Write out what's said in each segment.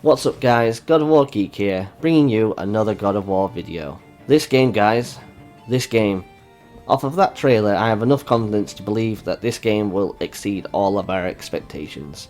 What's up guys, God of War Geek here, bringing you another God of War video. This game guys, off of that trailer I have enough confidence to believe that this game will exceed all of our expectations.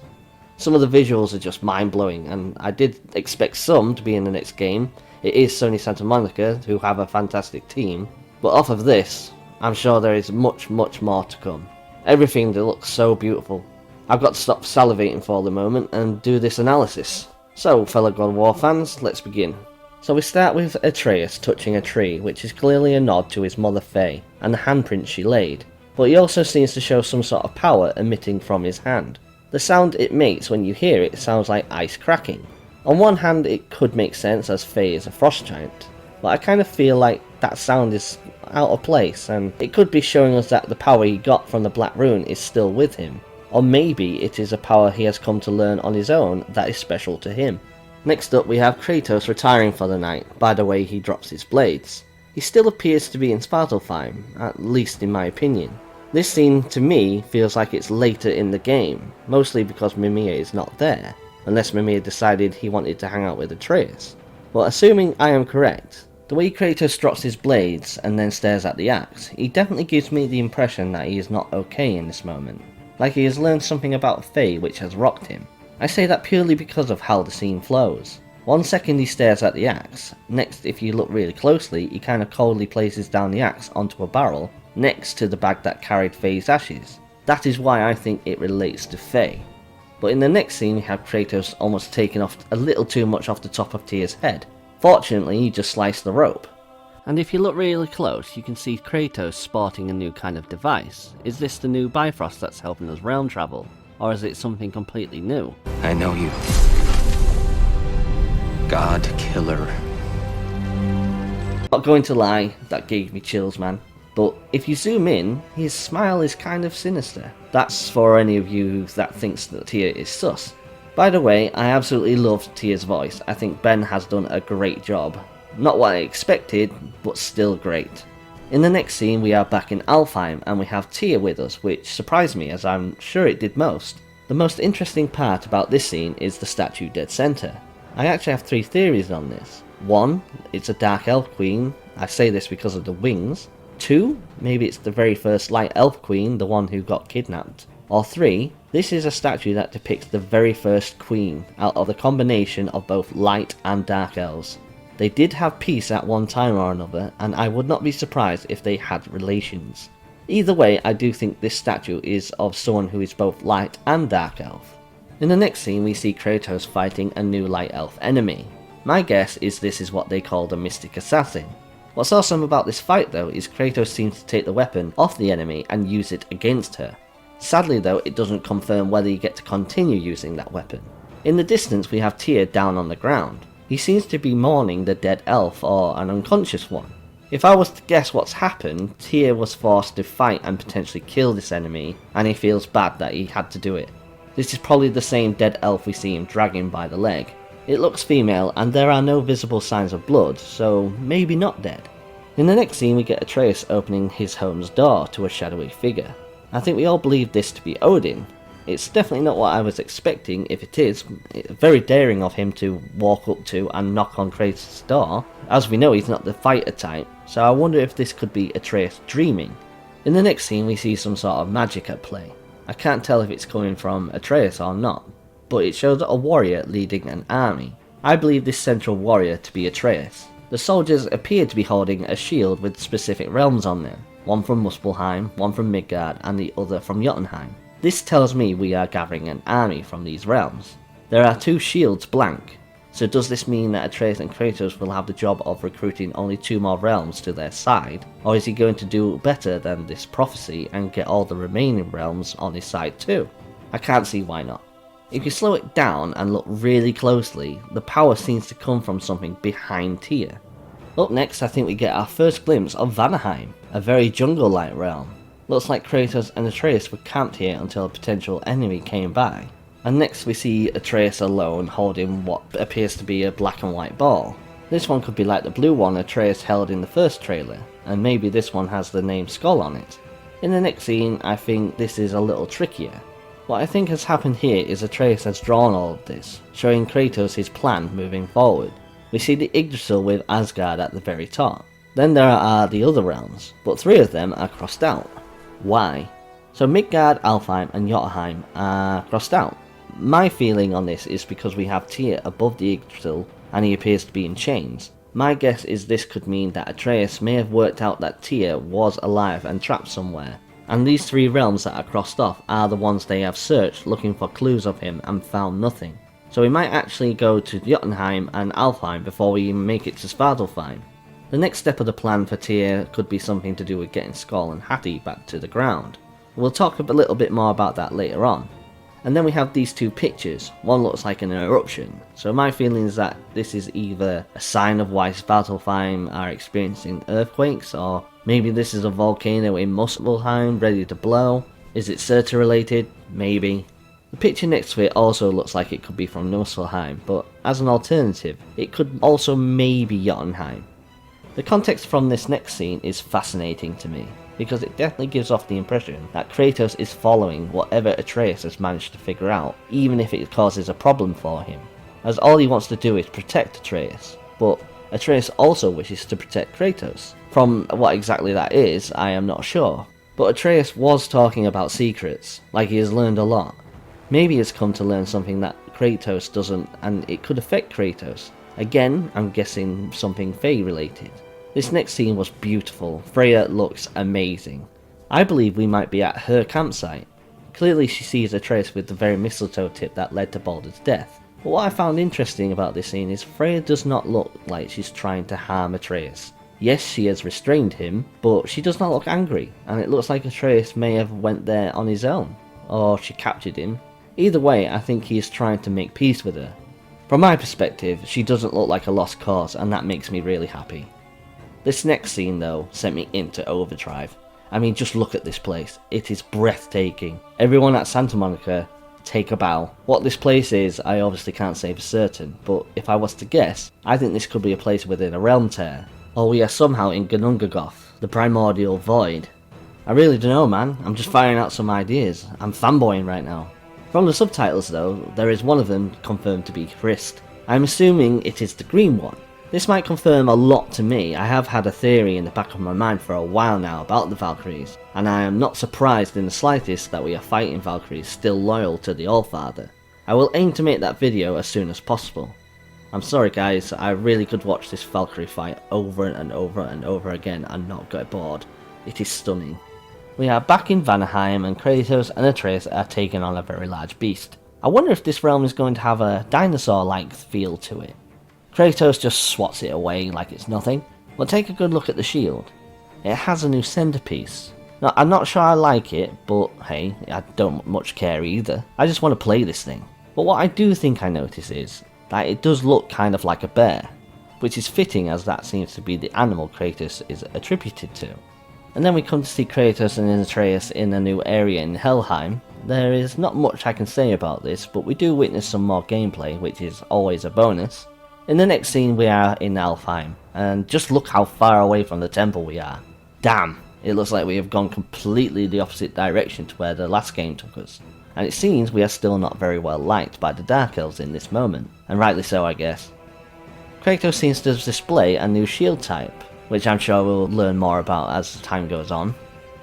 Some of the visuals are just mind-blowing, and I did expect some to be in the next game. It is Sony Santa Monica, who have a fantastic team, but off of this, I'm sure there is much more to come. Everything that looks so beautiful. I've got to stop salivating for the moment and do this analysis. So, fellow God of War fans, let's begin. So we start with Atreus touching a tree, which is clearly a nod to his mother Faye, and the handprint she laid, but he also seems to show some sort of power emitting from his hand. The sound it makes when you hear it sounds like ice cracking. On one hand it could make sense as Faye is a frost giant, but I kind of feel like that sound is out of place, and it could be showing us that the power he got from the Black Rune is still with him. Or maybe it is a power he has come to learn on his own that is special to him. Next up we have Kratos retiring for the night by the way he drops his blades. He still appears to be in Svartalfheim, at least in my opinion. This scene to me feels like it's later in the game, mostly because Mimir is not there, unless Mimir decided he wanted to hang out with Atreus. But assuming I am correct, the way Kratos drops his blades and then stares at the axe, he definitely gives me the impression that he is not okay in this moment. Like he has learned something about Faye which has rocked him. I say that purely because of how the scene flows. 1 second he stares at the axe, next if you look really closely he kind of coldly places down the axe onto a barrel next to the bag that carried Faye's ashes. That is why I think it relates to Faye. But in the next scene we have Kratos almost taking off a little too much off the top of Tyr's head. Fortunately he just sliced the rope. And if you look really close, you can see Kratos sporting a new kind of device. Is this the new Bifrost that's helping us realm travel? Or is it something completely new? I know you. God Killer. Not going to lie, that gave me chills, man. But if you zoom in, his smile is kind of sinister. That's for any of you that thinks that Tyr is sus. By the way, I absolutely loved Tyr's voice. I think Ben has done a great job. Not what I expected, but still great. In the next scene we are back in Alfheim and we have Tyr with us, which surprised me as I'm sure it did most. The most interesting part about this scene is the statue dead center. I actually have 3 theories on this. 1, it's a Dark Elf Queen, I say this because of the wings. 2, maybe it's the very first Light Elf Queen, the one who got kidnapped. Or 3, this is a statue that depicts the very first queen out of the combination of both Light and Dark Elves. They did have peace at one time or another, and I would not be surprised if they had relations. Either way, I do think this statue is of someone who is both Light and Dark Elf. In the next scene we see Kratos fighting a new Light Elf enemy. My guess is this is what they call the Mystic Assassin. What's awesome about this fight though is Kratos seems to take the weapon off the enemy and use it against her. Sadly though, it doesn't confirm whether you get to continue using that weapon. In the distance we have Tyr down on the ground. He seems to be mourning the dead elf or an unconscious one. If I was to guess what's happened, Tyr was forced to fight and potentially kill this enemy, and he feels bad that he had to do it. This is probably the same dead elf we see him dragging by the leg. It looks female and there are no visible signs of blood, so maybe not dead. In the next scene we get Atreus opening his home's door to a shadowy figure. I think we all believe this to be Odin. It's definitely not what I was expecting if it is. It's very daring of him to walk up to and knock on Kratos' door. As we know he's not the fighter type, so I wonder if this could be Atreus dreaming. In the next scene we see some sort of magic at play. I can't tell if it's coming from Atreus or not, but it shows a warrior leading an army. I believe this central warrior to be Atreus. The soldiers appear to be holding a shield with specific realms on them. One from Muspelheim, one from Midgard and the other from Jotunheim. This tells me we are gathering an army from these realms. There are 2 shields blank, so does this mean that Atreus and Kratos will have the job of recruiting only 2 more realms to their side, or is he going to do better than this prophecy and get all the remaining realms on his side too? I can't see why not. If you slow it down and look really closely, the power seems to come from something behind Tyr. Up next I think we get our first glimpse of Vanaheim, a very jungle-like realm. Looks like Kratos and Atreus were camped here until a potential enemy came by. And next we see Atreus alone holding what appears to be a black and white ball. This one could be like the blue one Atreus held in the first trailer, and maybe this one has the name Skull on it. In the next scene I think this is a little trickier. What I think has happened here is Atreus has drawn all of this, showing Kratos his plan moving forward. We see the Yggdrasil with Asgard at the very top. Then there are the other realms, but 3 of them are crossed out. Why? So Midgard, Alfheim and Jotunheim are crossed out. My feeling on this is because we have Tyr above the Yggdrasil and he appears to be in chains. My guess is this could mean that Atreus may have worked out that Tyr was alive and trapped somewhere, and these 3 realms that are crossed off are the ones they have searched looking for clues of him and found nothing. So we might actually go to Jotunheim and Alfheim before we even make it to Svartalfheim. The next step of the plan for Tyr could be something to do with getting Skoll and Hati back to the ground. We'll talk a little bit more about that later on. And then we have these 2 pictures. One looks like an eruption, so my feeling is that this is either a sign of why Svartalfheim are experiencing earthquakes, or maybe this is a volcano in Muspelheim ready to blow. Is it Surtur related? Maybe. The picture next to it also looks like it could be from Muspelheim, but as an alternative, it could also maybe Jotunheim. The context from this next scene is fascinating to me, because it definitely gives off the impression that Kratos is following whatever Atreus has managed to figure out, even if it causes a problem for him, as all he wants to do is protect Atreus, but Atreus also wishes to protect Kratos. From what exactly that is, I am not sure, but Atreus was talking about secrets, like he has learned a lot. Maybe he has come to learn something that Kratos doesn't, and it could affect Kratos. Again, I'm guessing something Fae related. This next scene was beautiful. Freya looks amazing. I believe we might be at her campsite. Clearly she sees Atreus with the very mistletoe tip that led to Baldur's death. But what I found interesting about this scene is Freya does not look like she's trying to harm Atreus. Yes, she has restrained him, but she does not look angry, and it looks like Atreus may have went there on his own, or she captured him. Either way, I think he is trying to make peace with her. From my perspective, she doesn't look like a lost cause, and that makes me really happy. This next scene though sent me into overdrive. I mean, just look at this place. It is breathtaking. Everyone at Santa Monica, take a bow. What this place is, I obviously can't say for certain, but if I was to guess, I think this could be a place within a realm tear, or we are somehow in Gunungagoth, the primordial void. I really don't know, man. I'm just firing out some ideas. I'm fanboying right now. From the subtitles though, there is one of them confirmed to be Hrist. I'm assuming it is the green one. This might confirm a lot to me. I have had a theory in the back of my mind for a while now about the Valkyries, and I am not surprised in the slightest that we are fighting Valkyries still loyal to the Allfather. I will aim to make that video as soon as possible. I'm sorry guys, I really could watch this Valkyrie fight over and over and over again and not get bored. It is stunning. We are back in Vanaheim and Kratos and Atreus are taking on a very large beast. I wonder if this realm is going to have a dinosaur-like feel to it. Kratos just swats it away like it's nothing, but take a good look at the shield. It has a new centerpiece. Now, I'm not sure I like it, but hey, I don't much care either. I just want to play this thing. But what I do think I notice is that it does look kind of like a bear, which is fitting as that seems to be the animal Kratos is attributed to. And then we come to see Kratos and Atreus in a new area in Helheim. There is not much I can say about this, but we do witness some more gameplay, which is always a bonus. In the next scene we are in Alfheim, and just look how far away from the temple we are. Damn, it looks like we have gone completely the opposite direction to where the last game took us. And it seems we are still not very well liked by the Dark Elves in this moment, and rightly so I guess. Kratos seems to display a new shield type, which I'm sure we'll learn more about as time goes on.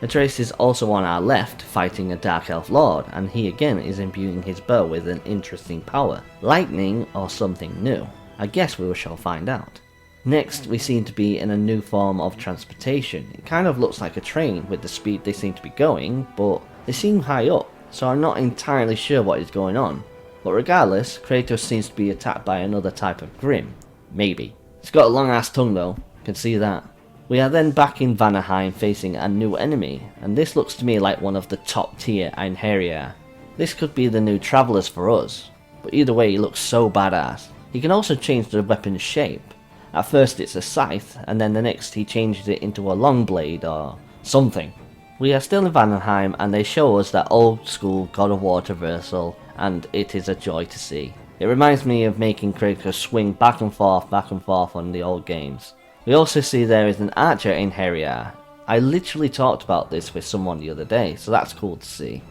Atreus is also on our left fighting a Dark Elf Lord, and he again is imbuing his bow with an interesting power. Lightning or something new. I guess we shall find out. Next, we seem to be in a new form of transportation. It kind of looks like a train with the speed they seem to be going, but they seem high up, so I'm not entirely sure what is going on. But regardless, Kratos seems to be attacked by another type of Grim. Maybe. It's got a long ass tongue though, can see that. We are then back in Vanaheim facing a new enemy, and this looks to me like one of the top tier Einherjar. This could be the new Travellers for us, but either way he looks so badass. He can also change the weapon's shape. At first it's a scythe, and then the next he changes it into a long blade or something. We are still in Vanaheim and they show us that old school God of War traversal, and it is a joy to see. It reminds me of making Kratos swing back and forth on the old games. We also see there is an archer Einherjar. I literally talked about this with someone the other day, so that's cool to see.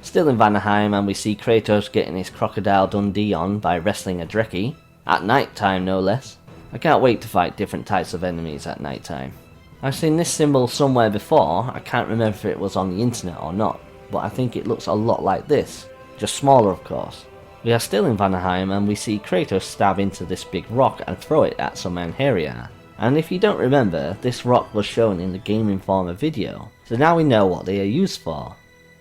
Still in Vanaheim, and we see Kratos getting his Crocodile Dundee on by wrestling a Dreki, at night time no less. I can't wait to fight different types of enemies at night time. I've seen this symbol somewhere before, I can't remember if it was on the internet or not, but I think it looks a lot like this, just smaller of course. We are still in Vanaheim, and we see Kratos stab into this big rock and throw it at some Anheria. And if you don't remember, this rock was shown in the Game Informer video, so now we know what they are used for.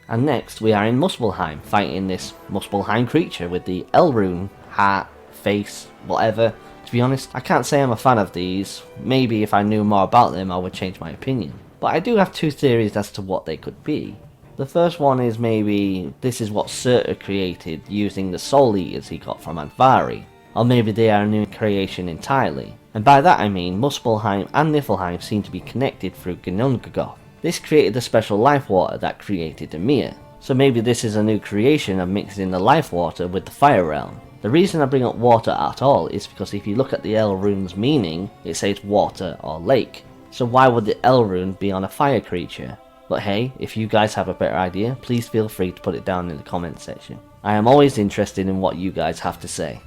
And next we are in Muspelheim, fighting this Muspelheim creature with the L rune, heart, face, whatever. To be honest, I can't say I'm a fan of these. Maybe if I knew more about them I would change my opinion. But I do have two theories as to what they could be. The first one is maybe this is what Surtur created using the Soul Eaters he got from Andvari. Or maybe they are a new creation entirely. And by that I mean Muspelheim and Niflheim seem to be connected through Ginnungagap. This created the special life water that created Ymir. So maybe this is a new creation of mixing the life water with the fire realm. The reason I bring up water at all is because if you look at the L rune's meaning, it says water or lake. So why would the L rune be on a fire creature? But hey, if you guys have a better idea, please feel free to put it down in the comment section. I am always interested in what you guys have to say.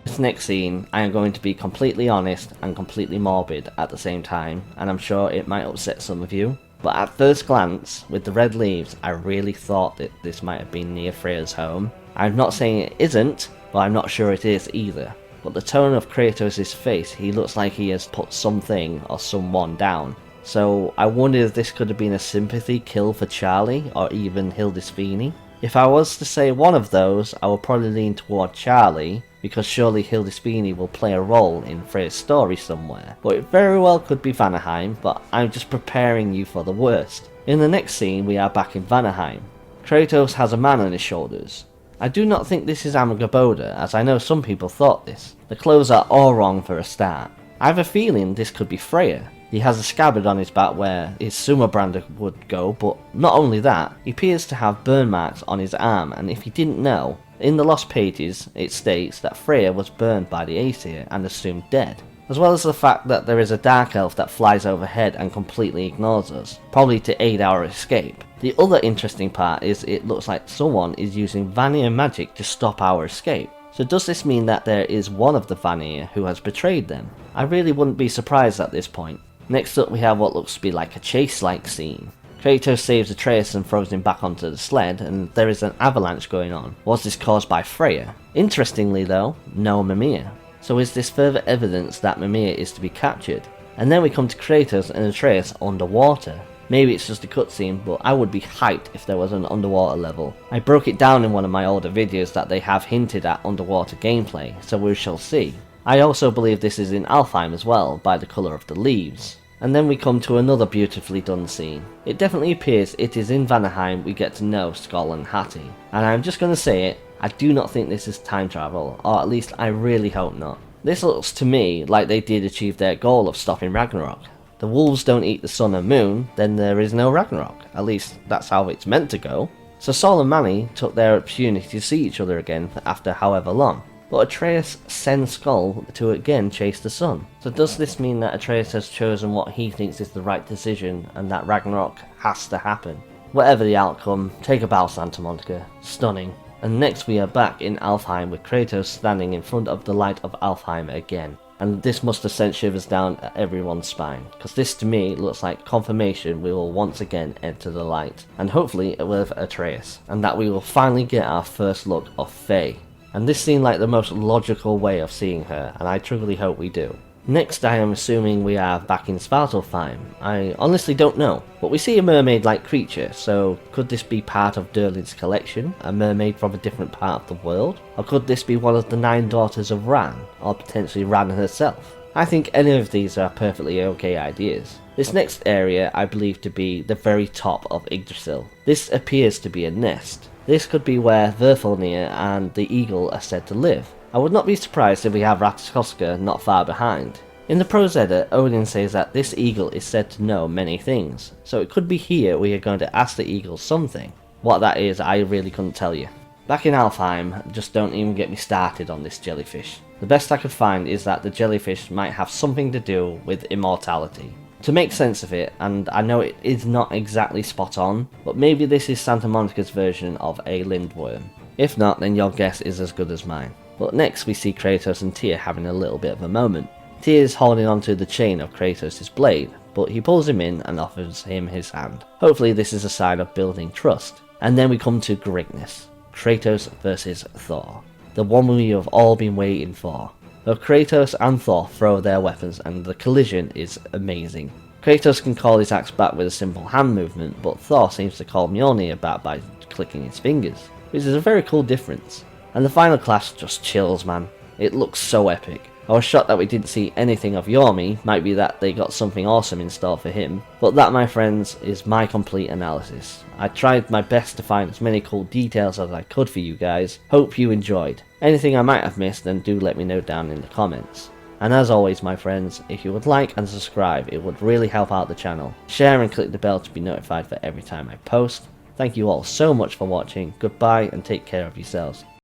This next scene, I am going to be completely honest and completely morbid at the same time, and I'm sure it might upset some of you. But at first glance, with the red leaves, I really thought that this might have been near Freya's home. I'm not saying it isn't, but I'm not sure it is either. But the tone of Kratos' face, he looks like he has put something or someone down. So I wonder if this could have been a sympathy kill for Charlie, or even Hildisvini. If I was to say one of those, I would probably lean toward Charlie, because surely Hildisvini will play a role in Freya's story somewhere. But it very well could be Vanaheim, but I'm just preparing you for the worst. In the next scene, we are back in Vanaheim. Kratos has a man on his shoulders. I do not think this is Amagaboda, as I know some people thought this. The clothes are all wrong for a start. I have a feeling this could be Freya. He has a scabbard on his back where his Sumabrander would go, but not only that, he appears to have burn marks on his arm, and if you didn't know, in the Lost Pages it states that Freya was burned by the Aesir and assumed dead, as well as the fact that there is a dark elf that flies overhead and completely ignores us, probably to aid our escape. The other interesting part is it looks like someone is using Vanir magic to stop our escape. So does this mean that there is one of the Vanir who has betrayed them? I really wouldn't be surprised at this point. Next up we have what looks to be like a chase-like scene. Kratos saves Atreus and throws him back onto the sled, and there is an avalanche going on. Was this caused by Freya? Interestingly though, no Mimir. So is this further evidence that Mimir is to be captured? And then we come to Kratos and Atreus underwater. Maybe it's just a cutscene, but I would be hyped if there was an underwater level. I broke it down in one of my older videos that they have hinted at underwater gameplay, so we shall see. I also believe this is in Alfheim as well, by the colour of the leaves. And then we come to another beautifully done scene. It definitely appears it is in Vanaheim we get to know Skoll and Hattie. And I'm just going to say it, I do not think this is time travel, or at least I really hope not. This looks to me like they did achieve their goal of stopping Ragnarok. The wolves don't eat the sun and moon, then there is no Ragnarok. At least that's how it's meant to go. So Sol and Manny took their opportunity to see each other again after however long. But Atreus sends Skoll to again chase the sun. So does this mean that Atreus has chosen what he thinks is the right decision and that Ragnarok has to happen? Whatever the outcome, take a bow, Santa Monica. Stunning. And next we are back in Alfheim with Kratos standing in front of the light of Alfheim again. And this must have sent shivers down everyone's spine, because this to me looks like confirmation we will once again enter the light, and hopefully with Atreus, and that we will finally get our first look of Faye. And this seemed like the most logical way of seeing her, and I truly hope we do. Next I am assuming we are back in Svartalfheim. I honestly don't know, but we see a mermaid-like creature, so could this be part of Durlin's collection, a mermaid from a different part of the world? Or could this be one of the 9 daughters of Ran, or potentially Ran herself? I think any of these are perfectly okay ideas. This next area I believe to be the very top of Yggdrasil. This appears to be a nest. This could be where Verfilnir and the eagle are said to live. I would not be surprised if we have Ratakoska not far behind. In the prose edit, Odin says that this eagle is said to know many things, so it could be here we are going to ask the eagle something. What that is, I really couldn't tell you. Back in Alfheim, just don't even get me started on this jellyfish. The best I could find is that the jellyfish might have something to do with immortality. to make sense of it, and I know it is not exactly spot on, but maybe this is Santa Monica's version of a lindworm. If not, then your guess is as good as mine. But next we see Kratos and Tyr having a little bit of a moment. Tyr is holding onto the chain of Kratos' blade, but he pulls him in and offers him his hand. Hopefully this is a sign of building trust. And then we come to greatness. Kratos versus Thor. The one we have all been waiting for. Both Kratos and Thor throw their weapons and the collision is amazing. Kratos can call his axe back with a simple hand movement, but Thor seems to call Mjolnir back by clicking his fingers, which is a very cool difference. And the final clash just chills, man. It looks so epic. I was shocked that we didn't see anything of Yormi, might be that they got something awesome in store for him, but that, my friends, is my complete analysis. I tried my best to find as many cool details as I could for you guys. Hope you enjoyed. Anything I might have missed, then do let me know down in the comments. And as always, my friends, if you would like and subscribe, it would really help out the channel. Share and click the bell to be notified for every time I post. Thank you all so much for watching, goodbye and take care of yourselves.